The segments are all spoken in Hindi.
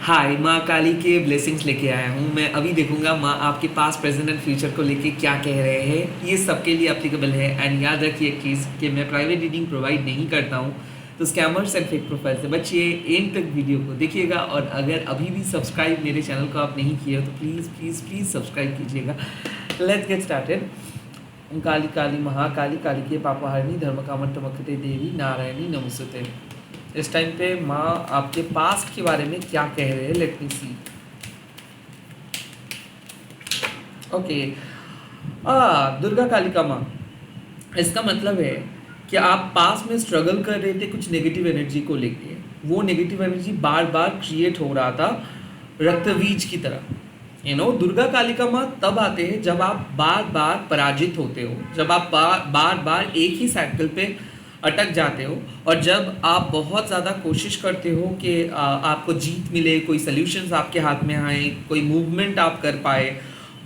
हाय, माँ काली के ब्लेसिंग्स लेके आया हूँ। मैं अभी देखूंगा माँ आपके पास प्रेजेंट एंड फ्यूचर को लेके क्या कह रहे हैं। ये सबके लिए अप्लीकेबल है। एंड याद रखिए एक चीज़ कि मैं प्राइवेट रीडिंग प्रोवाइड नहीं करता हूँ, तो स्कैमर्स एंड फेक प्रोफाइल से बचिए। एंड तक वीडियो को देखिएगा और अगर अभी भी सब्सक्राइब मेरे चैनल को आप नहीं किए हो तो प्लीज़ प्लीज़ प्लीज़ सब्सक्राइब कीजिएगा। Let's get started. Kali Kali Mahakali Kali के पापहारिणी धर्म कामटमकते देवी नारायणी नमस्ते। इस टाइम पे माँ आपके पास्ट के बारे में क्या कह रहे हैं, लेट मी सी। ओके, दुर्गा काली का माँ, इसका मतलब है कि आप पास्ट में स्ट्रगल कर रहे थे कुछ नेगेटिव एनर्जी को लेके। वो नेगेटिव एनर्जी बार बार क्रिएट हो रहा था रक्तबीज की तरह। दुर्गा काली का माँ तब आते हैं जब आप बार बार पराजित होते हो, जब आप बार बार एक ही साइकिल पे अटक जाते हो, और जब आप बहुत ज़्यादा कोशिश करते हो कि आपको जीत मिले, कोई सल्यूशंस आपके हाथ में आए, कोई मूवमेंट आप कर पाए,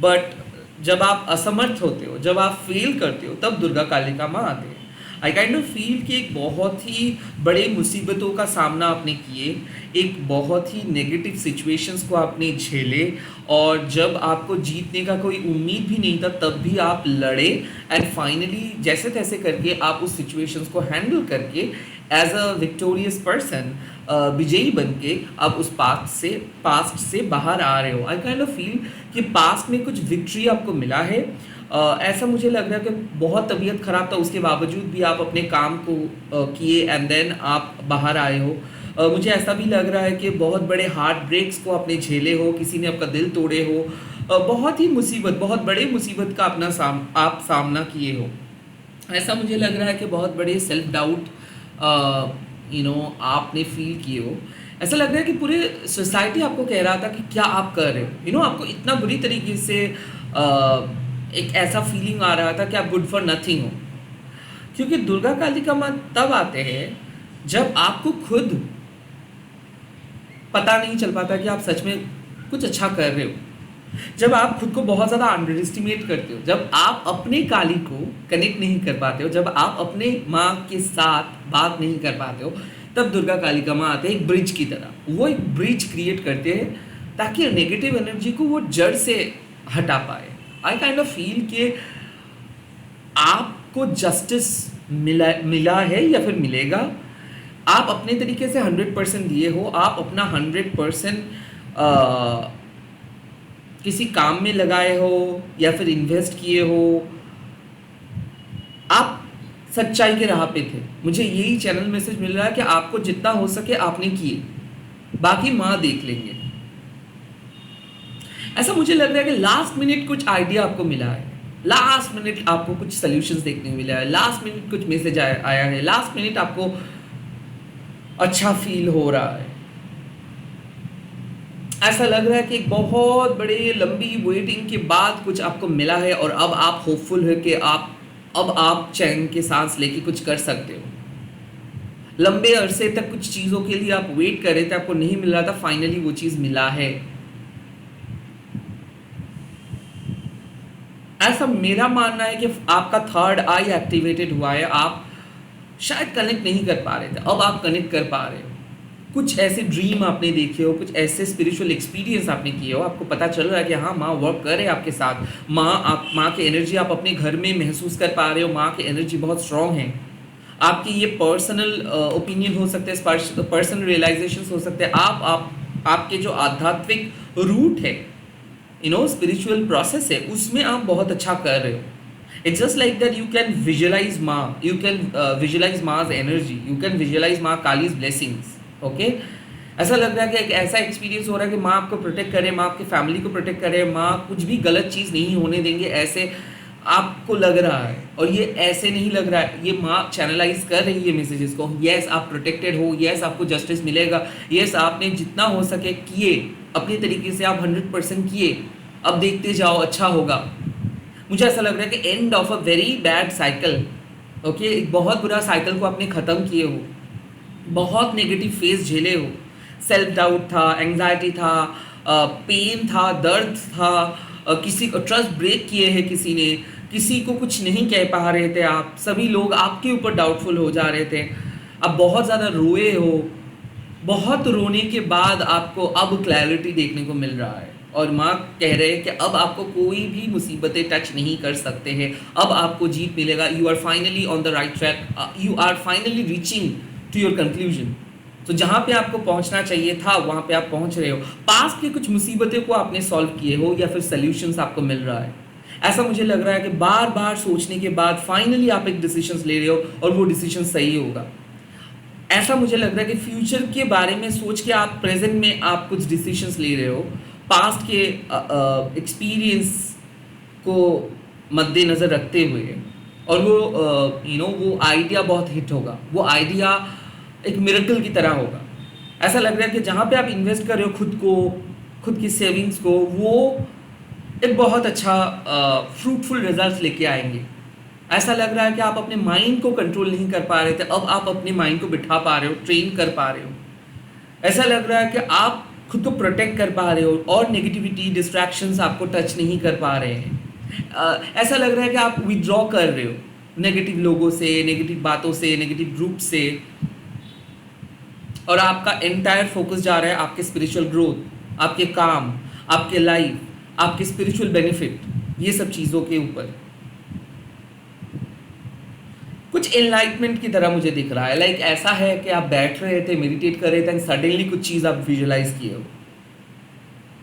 बट जब आप असमर्थ होते हो, जब आप फेल करते हो, तब दुर्गा काली का माँ आते हैं। आई काइंड ऑफ फील कि एक बहुत ही बड़े मुसीबतों का सामना आपने किए, एक बहुत ही नेगेटिव सिचुएशंस को आपने झेले, और जब आपको जीतने का कोई उम्मीद भी नहीं था तब भी आप लड़े, एंड फाइनली जैसे तैसे करके आप उस सिचुएशंस को हैंडल करके एज अ विक्टोरियस पर्सन, विजयी बन के आप उस पास्ट से बाहर आ रहे हो। आई काइंड ऑफ फील कि पास्ट में कुछ विक्ट्री आपको मिला है। ऐसा मुझे लग रहा है कि बहुत तबीयत ख़राब था, उसके बावजूद भी आप अपने काम को किए एंड देन आप बाहर आए हो। मुझे ऐसा भी लग रहा है कि बहुत बड़े हार्ट ब्रेक्स को आपने झेले हो, किसी ने आपका दिल तोड़े हो, बहुत ही मुसीबत, बहुत बड़े मुसीबत का आप सामना किए हो। ऐसा मुझे लग रहा है कि बहुत बड़े सेल्फ डाउट आपने फील किए हो। ऐसा लग रहा है कि पूरे सोसाइटी आपको कह रहा था कि क्या आप कर रहे हो। आपको इतना बुरी तरीके से एक ऐसा फीलिंग आ रहा था कि आप गुड फॉर नथिंग हो। क्योंकि दुर्गा काली का माँ तब आते हैं जब आपको खुद पता नहीं चल पाता कि आप सच में कुछ अच्छा कर रहे हो, जब आप खुद को बहुत ज़्यादा अंडर एस्टिमेट करते हो, जब आप अपने काली को कनेक्ट नहीं कर पाते हो, जब आप अपने माँ के साथ बात नहीं कर पाते हो, तब दुर्गा काली का माँ आते हैं एक ब्रिज की तरह। वो एक ब्रिज क्रिएट करते हैं ताकि नेगेटिव एनर्जी को वो जड़ से हटा पाए। आई काइंड ऑफ फील कि आपको जस्टिस मिला है या फिर मिलेगा। आप अपने तरीके से 100% दिए हो, आप अपना 100% किसी काम में लगाए हो या फिर इन्वेस्ट किए हो, आप सच्चाई के राह पे थे। मुझे यही चैनल मैसेज मिल रहा है कि आपको जितना हो सके आपने किए, बाकी माँ देख लेंगे। ऐसा मुझे लग रहा है कि लास्ट मिनट कुछ आइडिया आपको मिला है, लास्ट मिनट आपको कुछ सॉल्यूशंस देखने को मिला है, लास्ट मिनट कुछ मैसेज आया है, लास्ट मिनट आपको अच्छा फील हो रहा है। ऐसा लग रहा है कि एक बहुत बड़े लंबी वेटिंग के बाद कुछ आपको मिला है, और अब आप होपफुल है कि अब आप चैन के सांस लेके कुछ कर सकते हो। लंबे अरसे तक कुछ चीज़ों के लिए आप वेट कर रहे थे, आपको नहीं मिल रहा था, फाइनली वो चीज़ मिला है। ऐसा मेरा मानना है कि आपका थर्ड आई एक्टिवेटेड हुआ है। आप शायद कनेक्ट नहीं कर पा रहे थे, अब आप कनेक्ट कर पा रहे हो। कुछ ऐसे ड्रीम आपने देखे हो, कुछ ऐसे स्पिरिचुअल एक्सपीरियंस आपने किए हो, आपको पता चल रहा है कि हाँ, माँ वर्क कर रहे हैं आपके साथ। माँ की एनर्जी आप अपने घर में महसूस कर पा रहे हो। माँ की एनर्जी बहुत स्ट्रांग है। आपकी ये पर्सनल ओपिनियन हो सकते हैं, पर्सनल रियलाइजेशन हो सकते हैं। आपके जो आध्यात्मिक रूट है, स्पिरिचुअल प्रोसेस है, उसमें आप बहुत अच्छा कर रहे हो। It's just like that you can visualize Ma, you can visualize Ma's energy, you can visualize Ma Kali's blessings, okay? ऐसा लग रहा है कि एक ऐसा एक्सपीरियंस हो रहा है कि माँ आपको प्रोटेक्ट करे, माँ आपकी फैमिली को प्रोटेक्ट करे, माँ कुछ भी गलत चीज़ नहीं होने देंगे, ऐसे आपको लग रहा है। और ये ऐसे नहीं लग रहा है, ये माँ चैनलाइज कर रही है मैसेजेस को। यस, आप प्रोटेक्टेड हो, यस आपको जस्टिस मिलेगा, यस आपने जितना हो सके किए, अपने तरीके से आप 100% किए, अब देखते जाओ, अच्छा होगा। मुझे ऐसा लग रहा है कि end of a very bad cycle, okay, एक बहुत बुरा साइकिल को आपने ख़त्म किए हो, बहुत नेगेटिव फेज झेले हो, सेल्फ डाउट था, एंग्जाइटी था, पेन था, दर्द था, किसी को ट्रस्ट ब्रेक किए हैं, किसी ने किसी को कुछ नहीं कह पा रहे थे, आप सभी लोग आपके ऊपर डाउटफुल हो जा रहे थे, आप बहुत ज़्यादा रोए हो, बहुत रोने के बाद आपको अब क्लैरिटी देखने को मिल रहा है और माँ कह रहे हैं कि अब आपको कोई भी मुसीबतें टच नहीं कर सकते हैं, अब आपको जीत मिलेगा, you are finally on the right track, you are finally reaching to your conclusion. तो जहाँ पे आपको पहुँचना चाहिए था वहाँ पे आप पहुँच रहे हो, पास्ट की कुछ मुसीबतों को आपने सॉल्व किए हो या फिर सोल्यूशंस आपको मिल रहा है। ऐसा मुझे लग रहा है कि बार बार सोचने के बाद फाइनली आप एक डिसीजन ले रहे हो और वो डिसीजन सही होगा। ऐसा मुझे लग रहा है कि फ्यूचर के बारे में सोच के आप प्रेजेंट में आप कुछ डिसीजंस ले रहे हो, पास्ट के एक्सपीरियंस को मद्देनज़र रखते हुए, और वो वो आइडिया बहुत हिट होगा, वो आइडिया एक मिरेकल की तरह होगा। ऐसा लग रहा है कि जहाँ पे आप इन्वेस्ट कर रहे हो खुद को, खुद की सेविंग्स को, वो एक बहुत अच्छा फ्रूटफुल रिजल्ट्स लेके आएंगे। ऐसा लग रहा है कि आप अपने माइंड को कंट्रोल नहीं कर पा रहे थे, अब आप अपने माइंड को बिठा पा रहे हो, ट्रेन कर पा रहे हो। ऐसा लग रहा है कि आप खुद को प्रोटेक्ट कर पा रहे हो और नेगेटिविटी डिस्ट्रैक्शंस आपको टच नहीं कर पा रहे हैं। ऐसा लग रहा है कि आप विड्रॉ कर रहे हो नेगेटिव लोगों से, नेगेटिव बातों से, नेगेटिव ग्रुप से, और आपका एंटायर फोकस जा रहा है आपके स्पिरिचुअल ग्रोथ, आपके काम, आपके लाइफ, आपके स्पिरिचुअल बेनिफिट, ये सब चीज़ों के ऊपर। कुछ एनलाइटमेंट की तरह मुझे दिख रहा है, लाइक ऐसा है कि आप बैठ रहे थे, मेडिटेट कर रहे थे एंड सडनली कुछ चीज़ आप विजुअलाइज किए हो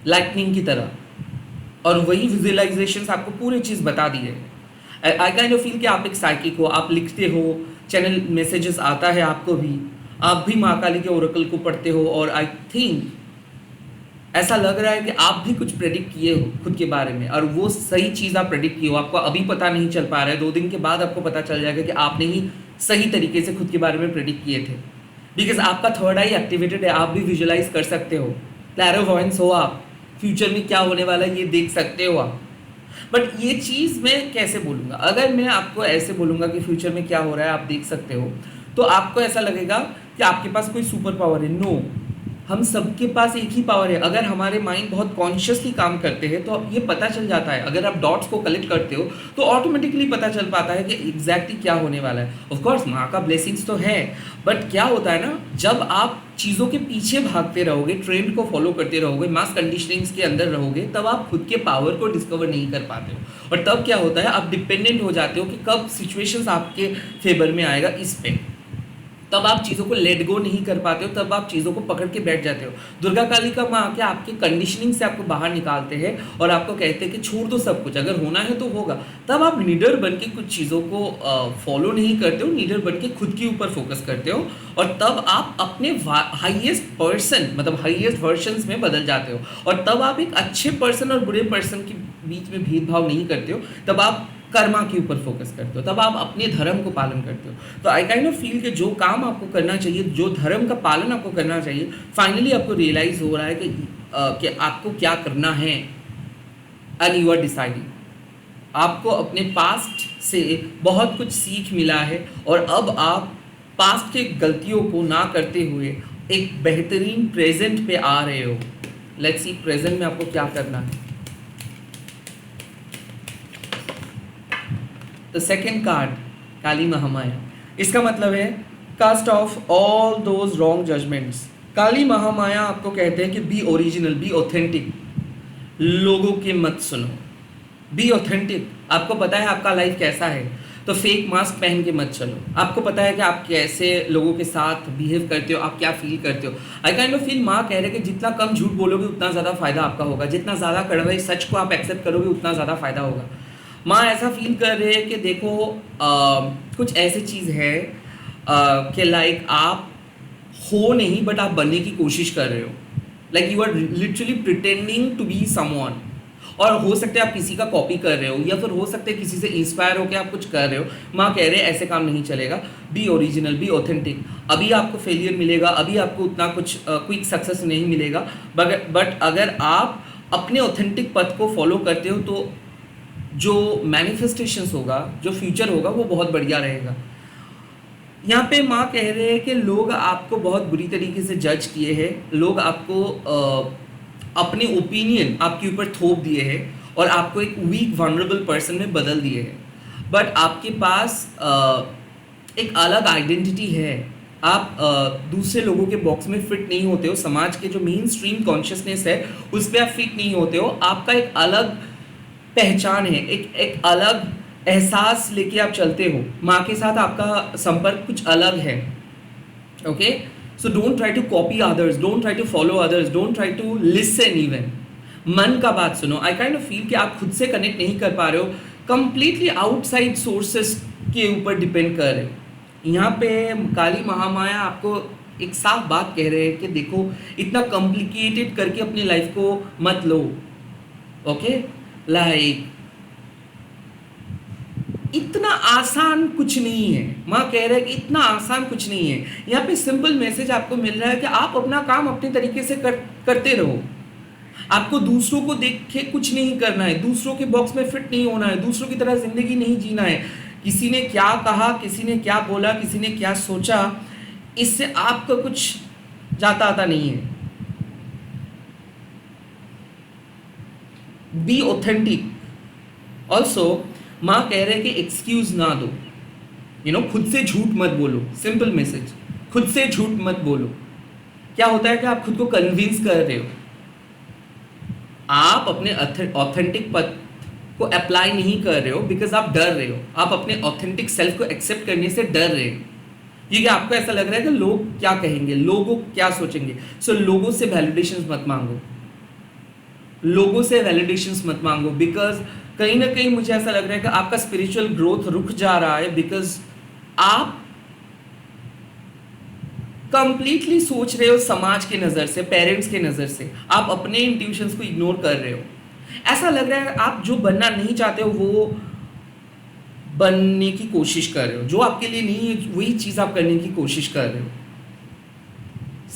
लाइटनिंग की तरह, और वही विजुअलाइजेशंस आपको पूरी चीज़ बता दी है। आई काइंड ऑफ फील कि आप एक साइकिक हो, आप लिखते हो, चैनल मैसेजेस आता है आपको भी, आप भी माँ काली के ओरेकल को पढ़ते हो, और आई थिंक ऐसा लग रहा है कि आप भी कुछ प्रेडिक्ट किए हो खुद के बारे में, और वो सही चीज़ आप प्रेडिक्ट किए हो, आपको अभी पता नहीं चल पा रहा है, 2 दिन के बाद आपको पता चल जाएगा कि आपने ही सही तरीके से खुद के बारे में प्रेडिक्ट किए थे, बिकॉज आपका थर्ड आई एक्टिवेटेड है, आप भी विजुअलाइज कर सकते हो, क्लैरोवॉयंस हो, आप फ्यूचर में क्या होने वाला है ये देख सकते हो आप। बट ये चीज़ मैं कैसे बोलूँगा, अगर मैं आपको ऐसे बोलूँगा कि फ्यूचर में क्या हो रहा है आप देख सकते हो, तो आपको ऐसा लगेगा कि आपके पास कोई सुपर पावर है। नो, हम सबके पास एक ही पावर है। अगर हमारे माइंड बहुत कॉन्शियसली काम करते हैं तो ये पता चल जाता है, अगर आप डॉट्स को कलेक्ट करते हो तो ऑटोमेटिकली पता चल पाता है कि एग्जैक्टली क्या होने वाला है। ऑफ कोर्स माँ का ब्लेसिंग्स तो है, बट क्या होता है ना, जब आप चीज़ों के पीछे भागते रहोगे, ट्रेंड को फॉलो करते रहोगे, मास कंडीशनिंग्स के अंदर रहोगे, तब आप खुद के पावर को डिस्कवर नहीं कर पाते हो, और तब क्या होता है, आप डिपेंडेंट हो जाते हो कि कब सिचुएशंस आपके फेवर में आएगा इस पे, तब आप चीज़ों को लेट गो नहीं कर पाते हो, तब आप चीज़ों को पकड़ के बैठ जाते हो। दुर्गा काली का माँ आके आपके कंडीशनिंग से आपको बाहर निकालते हैं और आपको कहते हैं कि छोड़ दो सब कुछ, अगर होना है तो होगा। तब आप लीडर बन के कुछ चीज़ों को फॉलो नहीं करते हो, लीडर बन के खुद के ऊपर फोकस करते हो, और तब आप अपने हाईएस्ट पर्सन, मतलब हाईएस्ट वर्जन्स में बदल जाते हो, और तब आप एक अच्छे पर्सन और बुरे पर्सन के बीच में भेदभाव नहीं करते हो, तब आप कर्मा के ऊपर फोकस करते हो, तब आप अपने धर्म को पालन करते हो। तो आई काइंड ऑफ फील कि जो काम आपको करना चाहिए, जो धर्म का पालन आपको करना चाहिए, फाइनली आपको रियलाइज हो रहा है कि आपको क्या करना है, एंड यू आर डिसाइडिंग। आपको अपने पास्ट से बहुत कुछ सीख मिला है, और अब आप पास्ट के गलतियों को ना करते हुए एक बेहतरीन प्रेजेंट पे आ रहे हो। लेट्स सी प्रेजेंट में आपको क्या करना है। The second card, Kali Mahamaya, इसका मतलब है cast off all those wrong judgements. Kali Mahamaya आपको कहते हैं कि बी ओरिजिनल, बी ऑथेंटिक, लोगों के मत सुनो, बी ऑथेंटिक। आपको पता है आपका लाइफ कैसा है, तो फेक मास्क पहन के मत चलो। आपको पता है कि आप कैसे लोगों के साथ बिहेव करते हो, आप क्या फील करते हो। आई काइंड ऑफ फील माँ कह रहे हैं कि जितना कम झूठ बोलोगे उतना ज़्यादा फायदा आपका होगा, जितना ज़्यादा कड़वे सच को आप एक्सेप्ट करोगे उतना ज़्यादा फायदा होगा। माँ ऐसा फील कर रहे हैं कि देखो कुछ ऐसी चीज़ है कि लाइक आप हो नहीं बट आप बनने की कोशिश कर रहे हो, like you are literally pretending to be someone, और हो सकता है आप किसी का कॉपी कर रहे हो, या फिर हो सकता है किसी से इंस्पायर होकर आप कुछ कर रहे हो। माँ कह रहे हैं ऐसे काम नहीं चलेगा, बी ओरिजिनल, बी ऑथेंटिक। अभी आपको फेलियर मिलेगा, अभी आपको उतना कुछ क्विक सक्सेस नहीं मिलेगा, बट अगर आप अपने ऑथेंटिक पथ को फॉलो करते हो तो जो मैनिफेस्टेशंस होगा, जो फ्यूचर होगा, वो बहुत बढ़िया रहेगा। यहाँ पे माँ कह रहे हैं कि लोग आपको बहुत बुरी तरीके से जज किए हैं, लोग आपको अपने ओपिनियन आपके ऊपर थोप दिए हैं और आपको एक वीक वनरेबल पर्सन में बदल दिए हैं, बट आपके पास एक अलग आइडेंटिटी है, आप दूसरे लोगों के बॉक्स में फिट नहीं होते हो, समाज के जो मेन स्ट्रीम कॉन्शियसनेस है उस पर आप फिट नहीं होते हो, आपका एक अलग पहचान है, एक एक अलग एहसास लेके आप चलते हो, माँ के साथ आपका संपर्क कुछ अलग है। Okay, so don't try to copy others, don't try to follow others, don't try to listen even. मन का बात सुनो। आई काइंड ऑफ फील कि आप खुद से कनेक्ट नहीं कर पा रहे हो, कंप्लीटली आउटसाइड सोर्सेस के ऊपर डिपेंड कर रहे हो। यहाँ पे काली महामाया आपको एक साफ बात कह रहे हैं कि देखो, इतना कॉम्प्लिकेटेड करके अपनी लाइफ को मत लो। ओके, लाइक इतना आसान कुछ नहीं है। माँ कह रहा है कि इतना आसान कुछ नहीं है। यहाँ पे सिंपल मैसेज आपको मिल रहा है कि आप अपना काम अपने तरीके से करते रहो। आपको दूसरों को देख के कुछ नहीं करना है, दूसरों के बॉक्स में फिट नहीं होना है, दूसरों की तरह जिंदगी नहीं जीना है। किसी ने क्या कहा, किसी ने क्या बोला, किसी ने क्या सोचा, इससे आपका कुछ जाता आता नहीं है। Be authentic. ऑल्सो माँ कह रहे हैं कि एक्सक्यूज ना दो, खुद से झूठ मत बोलो। सिंपल मैसेज, खुद से झूठ मत बोलो। क्या होता है कि आप खुद को कन्विंस कर रहे हो, आप अपने ऑथेंटिक पथ को अप्लाई नहीं कर रहे हो बिकॉज आप डर रहे हो, आप अपने ऑथेंटिक सेल्फ को एक्सेप्ट करने से डर रहे हो। ये क्या आपको ऐसा लग रहा है कि लोग क्या कहेंगे, लोगों क्या सोचेंगे। सो लोगों से वैलिडेशंस मत मांगो, लोगों से वैलिडेशंस मत मांगो, बिकॉज कहीं ना कहीं मुझे ऐसा लग रहा है कि आपका स्पिरिचुअल ग्रोथ रुक जा रहा है बिकॉज आप कंप्लीटली सोच रहे हो समाज के नज़र से, पेरेंट्स के नज़र से। आप अपने इंट्यूशंस को इग्नोर कर रहे हो। ऐसा लग रहा है आप जो बनना नहीं चाहते हो वो बनने की कोशिश कर रहे हो, जो आपके लिए नहीं है वही चीज़ आप करने की कोशिश कर रहे हो।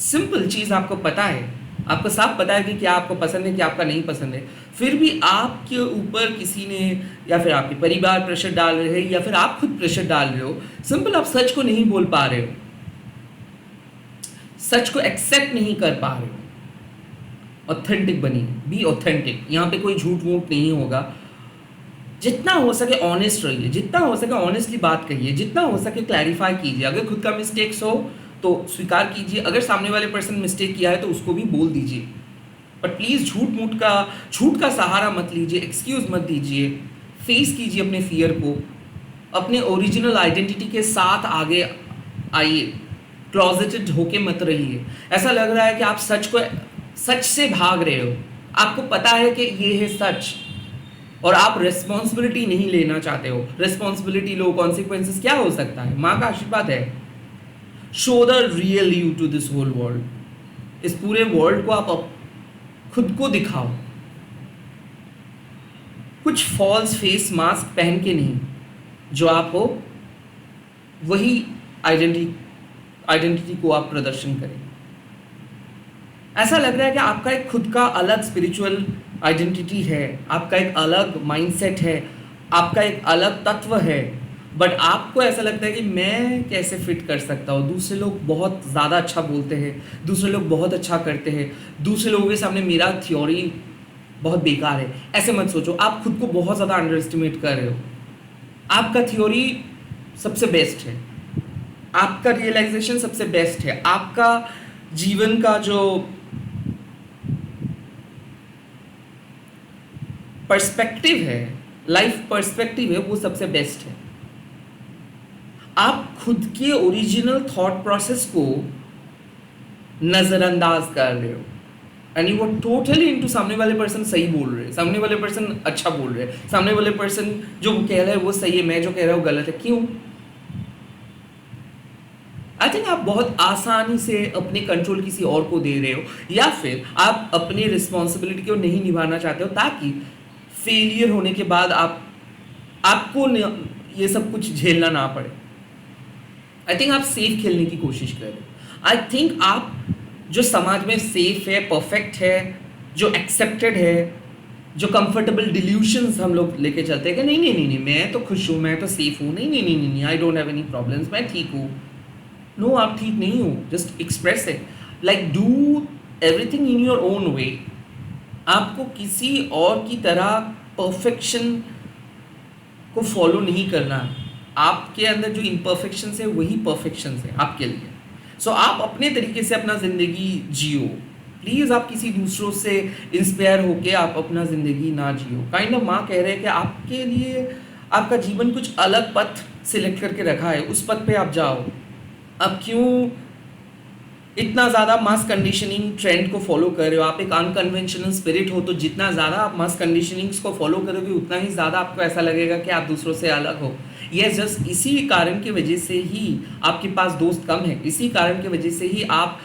सिंपल चीज़ आपको पता है, आपको साफ पता है कि क्या आपको पसंद है, क्या आपका नहीं पसंद है, फिर भी आपके ऊपर किसी ने या फिर आपके परिवार प्रेशर डाल रहे हैं या फिर आप खुद प्रेशर डाल रहे हो। सिंपल आप सच को नहीं बोल पा रहे हो, सच को एक्सेप्ट नहीं कर पा रहे हो। ऑथेंटिक बनिए, बी ऑथेंटिक। यहाँ पे कोई झूठ वूठ नहीं होगा। जितना हो सके ऑनेस्ट रहिए, जितना हो सके ऑनेस्टली बात कहिए, जितना हो सके क्लैरिफाई कीजिए। अगर खुद का मिस्टेक्स हो तो स्वीकार कीजिए, अगर सामने वाले पर्सन मिस्टेक किया है तो उसको भी बोल दीजिए, बट प्लीज़ झूठ का सहारा मत लीजिए, एक्सक्यूज मत दीजिए। फेस कीजिए अपने फियर को, अपने ओरिजिनल आइडेंटिटी के साथ आगे आइए, क्लॉजेटेड होके मत रहिए। ऐसा लग रहा है कि आप सच से भाग रहे हो, आपको पता है कि ये है सच और आप रिस्पॉन्सिबिलिटी नहीं लेना चाहते हो। रिस्पॉन्सिबिलिटी लो, कॉन्सिक्वेंसेस क्या हो सकता है? माँ का आशीर्वाद है। Show the real you to this whole world. इस पूरे वर्ल्ड को आप खुद को दिखाओ, कुछ फॉल्स फेस मास्क पहन के नहीं, जो आप हो वही आइडेंटिटी को आप प्रदर्शन करें। ऐसा लग रहा है कि आपका एक खुद का अलग स्पिरिचुअल आइडेंटिटी है, आपका एक अलग माइंडसेट है, आपका एक अलग तत्व है, बट आपको ऐसा लगता है कि मैं कैसे फिट कर सकता हूँ। दूसरे लोग बहुत ज़्यादा अच्छा बोलते हैं, दूसरे लोग बहुत अच्छा करते हैं, दूसरे लोगों के सामने मेरा थ्योरी बहुत बेकार है। ऐसे मत सोचो, आप खुद को बहुत ज़्यादा अंडर एस्टिमेट कर रहे हो। आपका थ्योरी सबसे बेस्ट है, आपका रियलाइजेशन सबसे बेस्ट है, आपका जीवन का जो पर्सपेक्टिव है, लाइफ पर्सपेक्टिव है, वो सबसे बेस्ट है। आप खुद के ओरिजिनल थॉट प्रोसेस को नज़रअंदाज कर रहे हो and you are totally into सामने वाले पर्सन सही बोल रहे हैं, सामने वाले पर्सन अच्छा बोल रहे हैं, सामने वाले पर्सन जो कह रहा है वो सही है, मैं जो कह रहा हूँ गलत है। क्यों? आई थिंक आप बहुत आसानी से अपने कंट्रोल किसी और को दे रहे हो, या फिर आप अपनी रिस्पॉन्सिबिलिटी को नहीं निभाना चाहते हो ताकि फेलियर होने के बाद आपको ये सब कुछ झेलना ना पड़े। आई थिंक आप सेफ खेलने की कोशिश कर रहे हो। आई थिंक आप जो समाज में सेफ है, परफेक्ट है, जो एक्सेप्टेड है, जो कंफर्टेबल डिल्यूशंस हम लोग लेके चलते हैं कि नहीं नहीं नहीं नहीं मैं तो खुश हूँ, मैं तो सेफ हूँ, नहीं नहीं नहीं नहीं I don't have any problems, मैं ठीक हूँ। नो, आप ठीक नहीं हो। Just express it, like do everything in your own वे। आपको किसी और की तरह परफेक्शन को फॉलो नहीं करना है। आपके अंदर जो इम्परफेक्शंस है वही परफेक्शंस है आपके लिए। सो आप अपने तरीके से अपना ज़िंदगी जियो। प्लीज़ आप किसी दूसरों से इंस्पायर होके आप अपना ज़िंदगी ना जियो। काइंड ऑफ माँ कह रहे हैं कि आपके लिए आपका जीवन कुछ अलग पथ सिलेक्ट करके रखा है, उस पथ पे आप जाओ। अब क्यों इतना ज़्यादा मास कंडीशनिंग ट्रेंड को फॉलो कर रहे हो? आप एक अनकन्वेंशनल स्पिरिट हो, तो जितना ज़्यादा आप मास कंडीशनिंग्स को फॉलो करोगे उतना ही ज़्यादा आपको ऐसा लगेगा कि आप दूसरों से अलग हो। ये जस्ट इसी कारण की वजह से ही आपके पास दोस्त कम है, इसी कारण की वजह से ही आप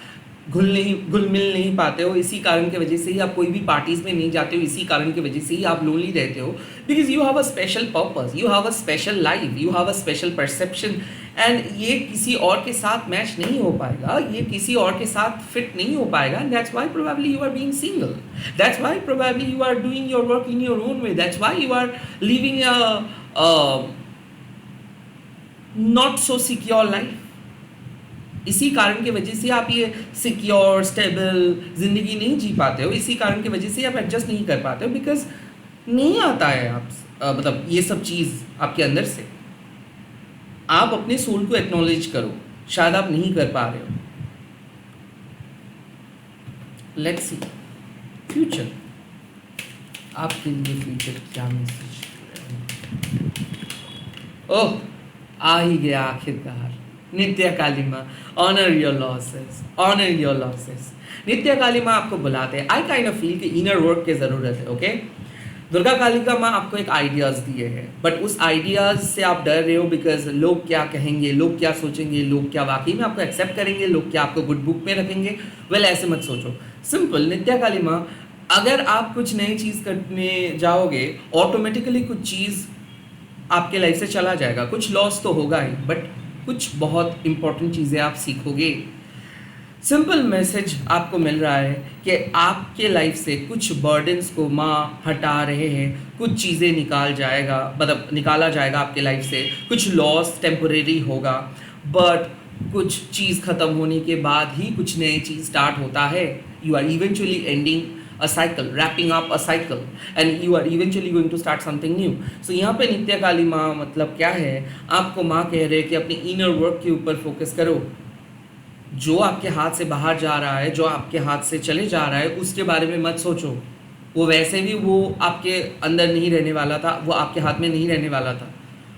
घुल मिल नहीं पाते हो, इसी कारण की वजह से ही आप कोई भी पार्टीज में नहीं जाते हो, इसी कारण की वजह से ही आप लोनली रहते हो। Because you have a special purpose, you have a special life, you have a special perception, and ये किसी और के साथ मैच नहीं हो पाएगा, ये किसी और के साथ फिट नहीं हो पाएगा। That's why probably you are being single, that's why probably you are doing your work in your own way, that's why you are living a not so secure life. इसी कारण की वजह से आप ये सिक्योर स्टेबल जिंदगी नहीं जी पाते हो, इसी कारण की वजह से आप एडजस्ट नहीं कर पाते हो, बिकॉज नहीं आता है आप मतलब ये सब चीज़ आपके अंदर से। आप अपने सोल को एक्नॉलेज करो, शायद आप नहीं कर पा रहे हो। लेट्स सी फ्यूचर, आपके लिए फ्यूचर क्या मैसेज। ओह, आ ही गया आखिरकार। नित्या काली माँ, honour your losses, honour your losses. Nitya Kali माँ आपको बुलाते हैं। आई काइंड ऑफ फील कि इनर वर्क की ज़रूरत है। ओके, दुर्गा कालिका माँ आपको एक आइडियाज़ दिए हैं, बट उस आइडियाज़ से आप डर रहे हो बिकॉज लोग क्या कहेंगे, लोग क्या सोचेंगे, लोग क्या वाकई में आपको एक्सेप्ट करेंगे, लोग क्या आपको गुड बुक में रखेंगे। वेल ऐसे मत सोचो। सिंपल, नित्या काली माँ, अगर आप कुछ नई चीज़ करने जाओगे ऑटोमेटिकली कुछ चीज़ आपके लाइफ से चला जाएगा, कुछ लॉस तो होगा ही, बट कुछ बहुत इंपॉर्टेंट चीज़ें आप सीखोगे। सिंपल मैसेज आपको मिल रहा है कि आपके लाइफ से कुछ बर्डन्स को माँ हटा रहे हैं, कुछ चीज़ें निकाला जाएगा आपके लाइफ से, कुछ लॉस टेम्परेरी होगा, बट कुछ चीज़ ख़त्म होने के बाद ही कुछ नई चीज़ स्टार्ट होता है। You are eventually ending a cycle, wrapping up a cycle, and you are eventually going to start something new. So यहाँ पे नित्य काली माँ मतलब क्या है, आपको माँ कह रहे हैं कि अपनी इनर वर्क के ऊपर फोकस करो। जो आपके हाथ से बाहर जा रहा है, जो आपके हाथ से चले जा रहा है, उसके बारे में मत सोचो। वो वैसे भी वो आपके अंदर नहीं रहने वाला था, वो आपके हाथ में नहीं रहने वाला था,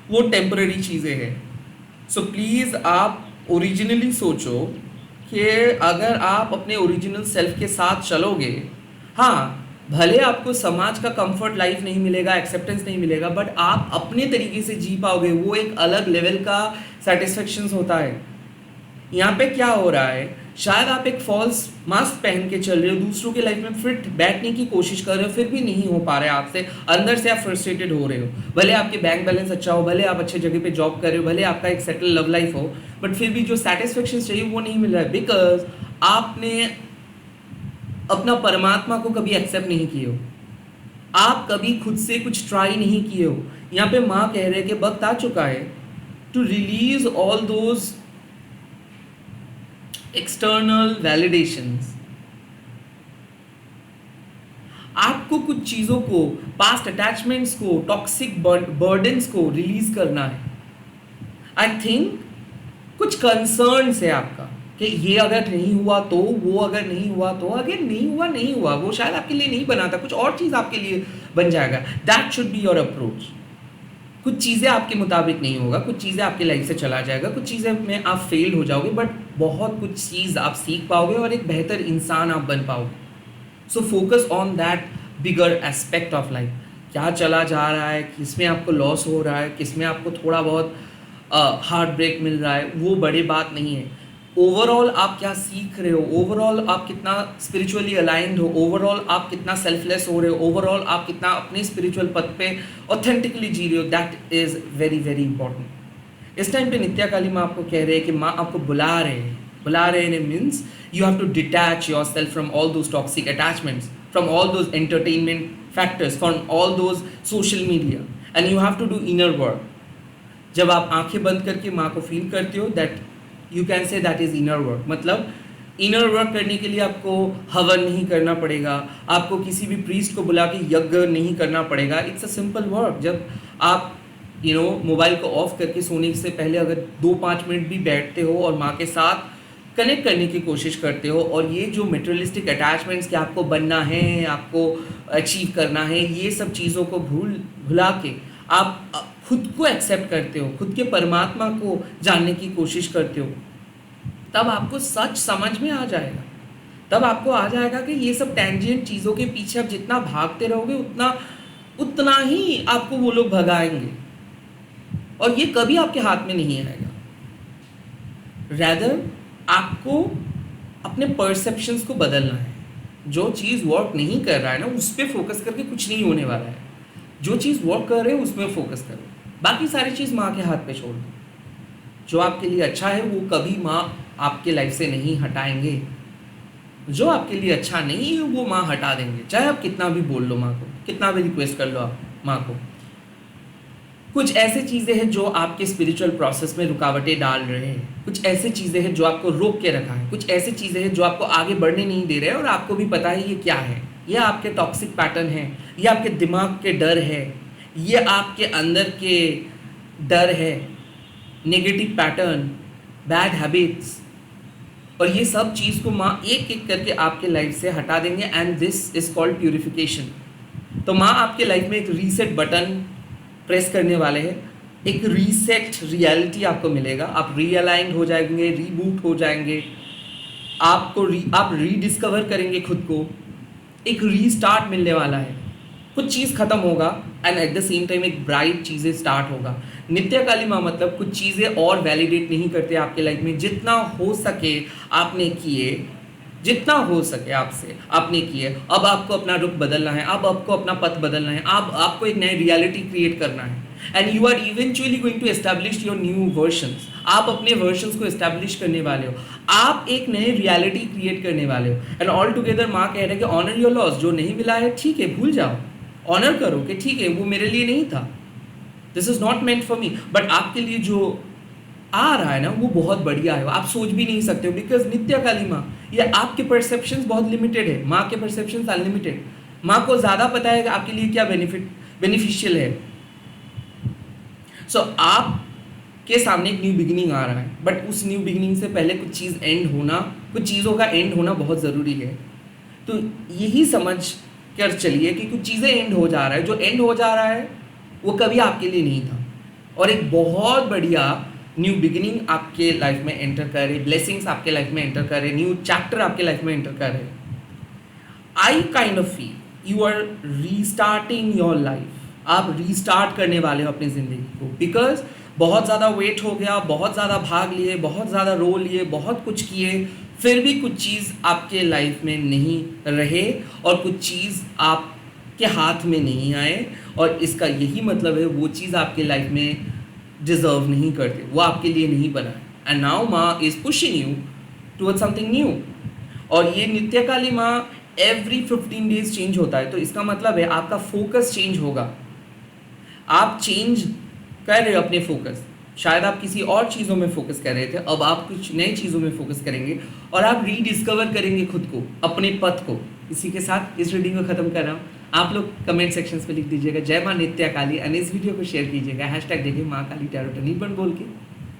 वो टेम्पररी चीज़ें हैं। सो प्लीज़ आप ओरिजिनली सोचो कि अगर आप अपने ओरिजिनल सेल्फ के साथ चलोगे, हाँ भले आपको समाज का कंफर्ट लाइफ नहीं मिलेगा, एक्सेप्टेंस नहीं मिलेगा, बट आप अपने तरीके से जी पाओगे, वो एक अलग लेवल का सेटिस्फेक्शन होता है। यहाँ पे क्या हो रहा है, शायद आप एक फॉल्स मास्क पहन के चल रहे हो, दूसरों के लाइफ में फिट बैठने की कोशिश कर रहे हो, फिर भी नहीं हो पा रहा है आपसे, अंदर से आप फ्रस्ट्रेटेड हो रहे हो। भले आपके बैंक बैलेंस अच्छा हो, भले आप अच्छे जगह पे जॉब कर रहे हो, भले आपका एक सेटल लव लाइफ हो, बट फिर भी जो सेटिस्फेक्शन चाहिए वो नहीं मिल रहा है, बिकॉज आपने अपना परमात्मा को कभी एक्सेप्ट नहीं किए हो, आप कभी खुद से कुछ ट्राई नहीं किए हो। यहाँ पे माँ कह रहे हैं कि वक्त आ चुका है to release all those external validations. आपको कुछ चीज़ों को, पास्ट अटैचमेंट्स को, टॉक्सिक बर्डन्स को रिलीज करना है। आई थिंक कुछ कंसर्न्स है आपका कि ये अगर नहीं हुआ तो, वो अगर नहीं हुआ तो, अगर नहीं हुआ, वो शायद आपके लिए नहीं बना था, कुछ और चीज़ आपके लिए बन जाएगा। That should be your approach. कुछ चीज़ें आपके मुताबिक नहीं होगा, कुछ चीज़ें आपकी लाइफ से चला जाएगा, कुछ चीज़ें में आप फेल हो जाओगे, बट बहुत कुछ चीज़ आप सीख पाओगे और एक बेहतर इंसान आप बन पाओगे। So focus on that bigger aspect of life. क्या चला जा रहा है, किस में आपको लॉस हो रहा है, किस में आपको थोड़ा बहुत हार्ट ब्रेक मिल रहा है, वो बड़ी बात नहीं है। ओवरऑल आप क्या सीख रहे हो, ओवरऑल आप कितना स्पिरिचुअली अलाइंड हो, ओवरऑल आप कितना सेल्फलेस हो रहे हो, ओवरऑल आप कितना अपने स्पिरिचुअल पथ पे ऑथेंटिकली जी रहे हो, that is very very important. इस टाइम पे नित्या काली माँ आपको कह रहे हैं कि माँ आपको बुला रहे हैं means you have to detach yourself from all those toxic attachments, from all those entertainment factors, from all those social media, and you have to do inner work. जब आप आंखें बंद करके माँ को फील करते हो, that you can say that is inner work. मतलब इनर वर्क करने के लिए आपको हवन नहीं करना पड़ेगा, आपको किसी भी प्रीस्ट को बुला के यज्ञ नहीं करना पड़ेगा। It's a simple work. जब आप मोबाइल को ऑफ करके सोने से पहले अगर 2-5 मिनट भी बैठते हो और माँ के साथ कनेक्ट करने की कोशिश करते हो, और ये जो मटेरियलिस्टिक अटैचमेंट्स कि आपको बनना है, आपको अचीव करना है, ये सब चीज़ों को भुला के आप खुद को एक्सेप्ट करते हो, खुद के परमात्मा को जानने की कोशिश करते हो, तब आपको सच समझ में आ जाएगा। तब आपको आ जाएगा कि ये सब टेंजेंट चीज़ों के पीछे आप जितना भागते रहोगे उतना उतना ही आपको वो लोग भगाएंगे, और ये कभी आपके हाथ में नहीं आएगा। रैदर आपको अपने परसेप्शंस को बदलना है। जो चीज़ वर्क नहीं कर रहा है ना, उस पर फोकस करके कुछ नहीं होने वाला है। जो चीज़ वर्क कर रहे हो उसमें फोकस करो, बाकी सारी चीज़ माँ के हाथ पे छोड़ दो। जो आपके लिए अच्छा है वो कभी माँ आपके लाइफ से नहीं हटाएंगे, जो आपके लिए अच्छा नहीं है वो माँ हटा देंगे, चाहे आप कितना भी बोल लो माँ को, कितना भी रिक्वेस्ट कर लो आप माँ को। कुछ ऐसे चीज़ें हैं जो आपके स्पिरिचुअल प्रोसेस में रुकावटें डाल रहे हैं, कुछ ऐसे चीज़ें हैं जो आपको रोक के रखा है, कुछ ऐसी चीज़ें हैं जो आपको आगे बढ़ने नहीं दे रहे हैं, और आपको भी पता है ये क्या है। ये आपके टॉक्सिक पैटर्न है, ये आपके दिमाग के डर है, ये आपके अंदर के डर है, नेगेटिव पैटर्न, बैड हैबिट्स, और ये सब चीज़ को माँ एक एक करके आपके लाइफ से हटा देंगे, and this is called purification. तो माँ आपके लाइफ में एक रीसेट बटन प्रेस करने वाले हैं, एक रीसेट रियलिटी आपको मिलेगा, आप रीअलाइंड हो जाएंगे, रीबूट हो जाएंगे, आप रीडिस्कवर करेंगे खुद को, एक रीस्टार्ट मिलने वाला है, कुछ चीज़ खत्म होगा and at the same time एक ब्राइट चीज़ें स्टार्ट होगा। नित्य काली माँ मतलब कुछ चीज़ें और वैलिडेट नहीं करते आपके लाइफ में, जितना हो सके आपने किए, जितना हो सके आपसे आपने किए। अब आपको अपना रुख बदलना है, अब आपको अपना पथ बदलना है, अब आपको एक नई रियलिटी क्रिएट करना है, and you are eventually going to establish your new versions. आप अपने वर्जन्स को एस्टैब्लिश करने वाले हो, आप एक नई रियलिटी क्रिएट करने वाले हो, एंड ऑल टुगेदर माँ कह रहे हैं कि ऑनर योर लॉस। जो नहीं मिला है ठीक है, भूल जाओ, ऑनर करो कि ठीक है वो मेरे लिए नहीं था, this is not meant for me, but आपके लिए जो आ रहा है ना वो बहुत बढ़िया है, आप सोच भी नहीं सकते हो, बिकॉज नित्य काली माँ, ये आपके परसेप्शंस बहुत लिमिटेड है, माँ के परसेप्शंस अनलिमिटेड। माँ को ज़्यादा पता है कि आपके लिए क्या बेनिफिशियल है। सो आपके सामने एक न्यू बिगिनिंग आ रहा है, बट उस न्यू बिगिनिंग से पहले कुछ चीज़ एंड होना, कुछ चीज़ों का एंड होना बहुत ज़रूरी है। तो यही समझ कर चलिए कि कुछ चीज़ें एंड हो जा रहा है, जो एंड हो जा रहा है वो कभी आपके लिए नहीं था, और एक बहुत बढ़िया न्यू बिगिनिंग आपके लाइफ में एंटर कर रहे, ब्लेसिंग्स आपके लाइफ में एंटर कर रहे, न्यू चैप्टर आपके लाइफ में एंटर कर रहे। I kind of feel you are restarting your life, आप रीस्टार्ट करने वाले हो अपनी ज़िंदगी को, बिकॉज बहुत ज़्यादा वेट हो गया, बहुत ज़्यादा भाग लिए, बहुत ज़्यादा रो लिए, बहुत कुछ किए, फिर भी कुछ चीज़ आपके लाइफ में नहीं रहे, और कुछ चीज़ आपके हाथ में नहीं आए, और इसका यही मतलब है वो चीज़ आपके लाइफ में डिजर्व नहीं करते, वो आपके लिए नहीं बना है, एंड नाउ माँ is pushing you toward something new. और ये नित्य काली माँ एवरी 15 डेज चेंज होता है, तो इसका मतलब है आपका फोकस चेंज होगा, आप चेंज कर रहे हो अपने फोकस। शायद आप किसी और चीज़ों में फोकस कर रहे थे, अब आप कुछ नई चीज़ों में फोकस करेंगे, और आप रीडिस्कवर करेंगे खुद को, अपने पथ को। इसी के साथ इस रीडिंग को ख़त्म कर रहा हूँ। आप लोग कमेंट सेक्शंस पे लिख दीजिएगा जय माँ नित्या काली, और इस वीडियो को शेयर कीजिएगा, हैशटैग देखिए माँ काली टैरो टनीपन बोल के।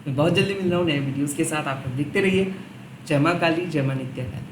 मैं बहुत जल्दी मिल रहा हूँ नए वीडियोज़ के साथ, आप लोग देखते रहिए। जय माँ काली, जय माँ नित्या काली।